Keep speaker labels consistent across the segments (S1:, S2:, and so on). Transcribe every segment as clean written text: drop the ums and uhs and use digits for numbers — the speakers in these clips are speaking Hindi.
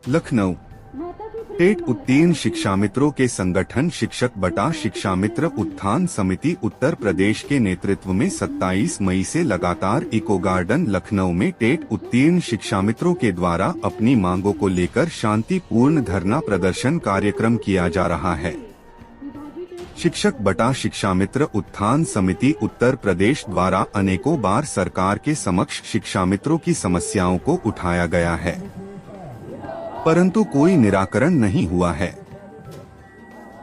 S1: लखनऊ। टेट उत्तीर्ण शिक्षा मित्रों के संगठन शिक्षक बटा शिक्षा मित्र उत्थान समिति उत्तर प्रदेश के नेतृत्व में 27 मई से लगातार इको गार्डन लखनऊ में टेट उत्तीर्ण शिक्षा मित्रों के द्वारा अपनी मांगों को लेकर शांतिपूर्ण धरना प्रदर्शन कार्यक्रम किया जा रहा है। शिक्षक बटा शिक्षा मित्र उत्थान समिति उत्तर प्रदेश द्वारा अनेकों बार सरकार के समक्ष शिक्षा मित्रों की समस्याओं को उठाया गया है, परंतु कोई निराकरण नहीं हुआ है।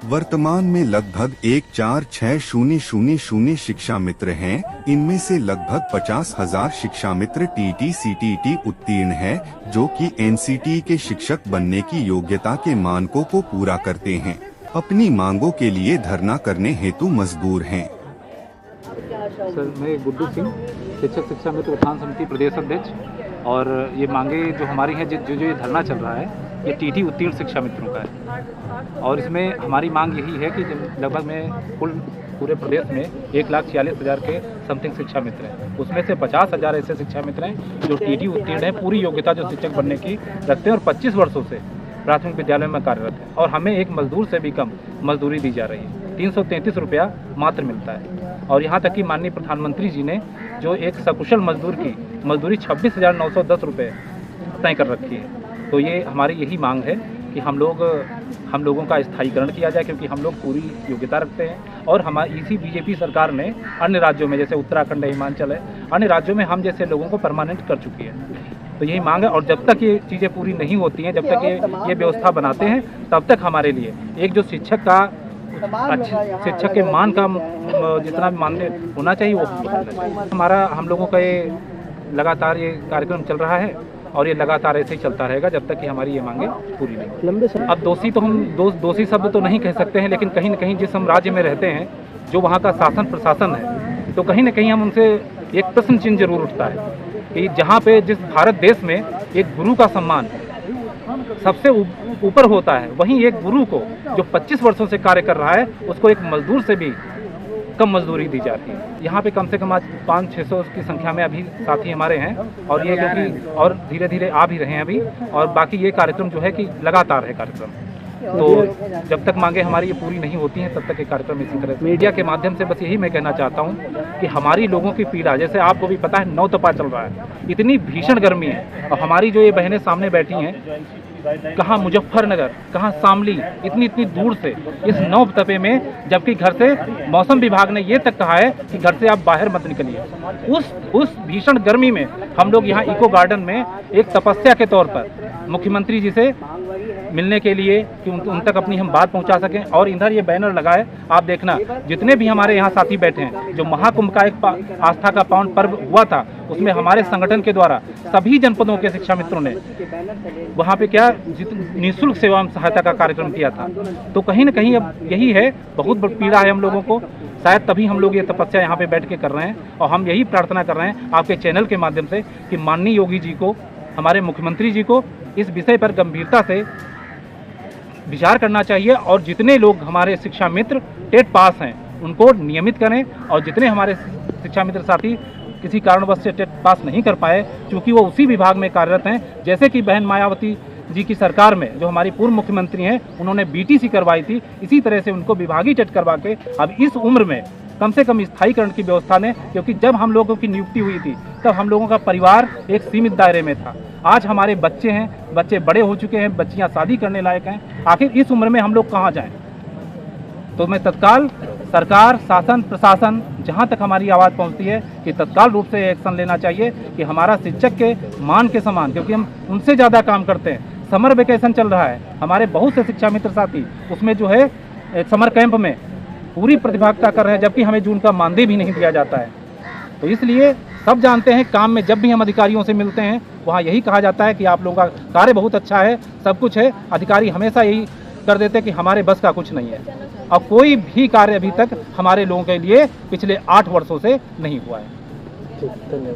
S1: वर्तमान में लगभग 146,000 शिक्षा मित्र हैं। इनमें से लगभग 50,000 शिक्षा मित्र टीटी सीटीटी उत्तीर्ण हैं, जो कि एनसीटी के शिक्षक बनने की योग्यता के मानकों को पूरा करते हैं। अपनी मांगों के लिए धरना करने हेतु मजबूर हैं।
S2: सर, मैं गुड्डू सिंह, शिक्षक शिक्षा मित्र उत्थान समिति प्रदेश अध्यक्ष, और ये मांगे जो हमारी हैं, जो ये धरना चल रहा है, ये टीटी उत्तीर्ण शिक्षा मित्रों का है। और इसमें हमारी मांग यही है कि लगभग में पूरे प्रदेश में 1,46,000 के समथिंग शिक्षा मित्र हैं। उसमें से 50,000 ऐसे शिक्षा मित्र हैं जो टीटी उत्तीर्ण हैं, पूरी योग्यता जो शिक्षक बनने की रखते हैं और 25 वर्षों से प्राथमिक विद्यालय में कार्यरत है। और हमें एक मजदूर से भी कम मजदूरी दी जा रही है, 333 रुपया मात्र मिलता है। और यहाँ तक कि माननीय प्रधानमंत्री जी ने जो एक सकुशल मजदूर की मजदूरी 26,910 रुपये तय कर रखी है। तो ये हमारी यही मांग है कि हम लोगों का स्थायीकरण किया जाए, क्योंकि हम लोग पूरी योग्यता रखते हैं। और हमारी इसी बीजेपी सरकार ने अन्य राज्यों में, जैसे उत्तराखंड है, हिमाचल है, अन्य राज्यों में हम जैसे लोगों को परमानेंट कर चुकी है। तो यही मांग है। और जब तक ये चीज़ें पूरी नहीं होती हैं, जब तक ये व्यवस्था बनाते हैं, तब तक हमारे लिए एक जो शिक्षक के मान का जितना मान्य होना चाहिए वो हम लोगों का ये लगातार ये कार्यक्रम चल रहा है, और ये लगातार ऐसे ही चलता रहेगा जब तक कि हमारी ये मांगे पूरी नहीं। अब दोषी शब्द तो नहीं कह सकते हैं, लेकिन कहीं न कहीं जिस हम राज्य में रहते हैं, जो वहाँ का शासन प्रशासन है, तो कहीं न कहीं हम उनसे एक प्रश्न चिन्ह जरूर उठता है कि जहाँ पे जिस भारत देश में एक गुरु का सम्मान सबसे ऊपर होता है, वहीं एक गुरु को जो 25 वर्षों से कार्य कर रहा है, उसको एक मजदूर से भी कम मजदूरी दी जाती है। यहाँ पे कम से कम आज 500-600 की संख्या में अभी साथी हमारे हैं, और ये क्योंकि और धीरे धीरे आ भी रहे हैं अभी। और बाकी ये कार्यक्रम जो है कि लगातार है कार्यक्रम, तो जब तक मांगे हमारी ये पूरी नहीं होती हैं, तब तक ये कार्यक्रम इसी तरह। मीडिया के माध्यम से बस यही मैं कहना चाहता हूँ कि हमारी लोगों की पीड़ा, जैसे आपको भी पता है, 9 तपा चल रहा है, इतनी भीषण गर्मी है, और हमारी जो ये बहनें सामने बैठी हैं, कहाँ मुजफ्फरनगर, कहाँ शामली, इतनी दूर से इस 9 तपे में, जबकि घर से मौसम विभाग ने ये तक कहा है कि घर से आप बाहर मत निकलिए। उस भीषण गर्मी में हम लोग यहाँ इको गार्डन में एक तपस्या के तौर पर मुख्यमंत्री जी से मिलने के लिए कि उन तक अपनी हम बात पहुंचा सकें। और इधर ये बैनर लगा है, आप देखना, जितने भी हमारे यहाँ साथी बैठे हैं, जो महाकुंभ का एक आस्था का पावन पर्व हुआ था, उसमें हमारे संगठन के द्वारा सभी जनपदों के शिक्षा मित्रों ने वहाँ पे क्या निःशुल्क सेवा सहायता का कार्यक्रम किया था। तो कहीं न कहीं अब यही है, बहुत बड़ी पीड़ा है हम लोगों को, शायद तभी हम लोग ये तपस्या यहाँ पे बैठ के कर रहे हैं। और हम यही प्रार्थना कर रहे हैं आपके चैनल के माध्यम से कि माननीय योगी जी को, हमारे मुख्यमंत्री जी को इस विषय पर गंभीरता से विचार करना चाहिए, और जितने लोग हमारे शिक्षा मित्र टेट पास हैं उनको नियमित करें, और जितने हमारे शिक्षा मित्र साथी किसी कारणवश से टेट पास नहीं कर पाए, क्योंकि वो उसी विभाग में कार्यरत हैं, जैसे कि बहन मायावती जी की सरकार में जो हमारी पूर्व मुख्यमंत्री हैं, उन्होंने बीटीसी करवाई थी, इसी तरह से उनको विभागीय टेट करवा के अब इस उम्र में कम से कम स्थायीकरण की व्यवस्था ने, क्योंकि जब हम लोगों की नियुक्ति हुई थी तब हम लोगों का परिवार एक सीमित दायरे में था। आज हमारे बच्चे हैं, बच्चे बड़े हो चुके हैं, बच्चियां शादी करने लायक हैं, आखिर इस उम्र में हम लोग कहाँ जाएं? तो मैं तत्काल सरकार, शासन, प्रशासन, जहां तक हमारी आवाज़ पहुंचती है कि तत्काल रूप से एक्शन लेना चाहिए कि हमारा शिक्षक के मान के समान, क्योंकि हम उनसे ज़्यादा काम करते हैं। समर वेकेशन चल रहा है, हमारे बहुत से शिक्षा मित्र साथी उसमें जो है समर कैंप में पूरी प्रतिभागिता कर रहे हैं, जबकि हमें जून का मानदेय भी नहीं दिया जाता है। तो इसलिए सब जानते हैं, काम में जब भी हम अधिकारियों से मिलते हैं, वहाँ यही कहा जाता है कि आप लोगों का कार्य बहुत अच्छा है, सब कुछ है। अधिकारी हमेशा यही कर देते हैं कि हमारे बस का कुछ नहीं है, और कोई भी कार्य अभी तक हमारे लोगों के लिए पिछले 8 वर्षों से नहीं हुआ है। धन्यवाद।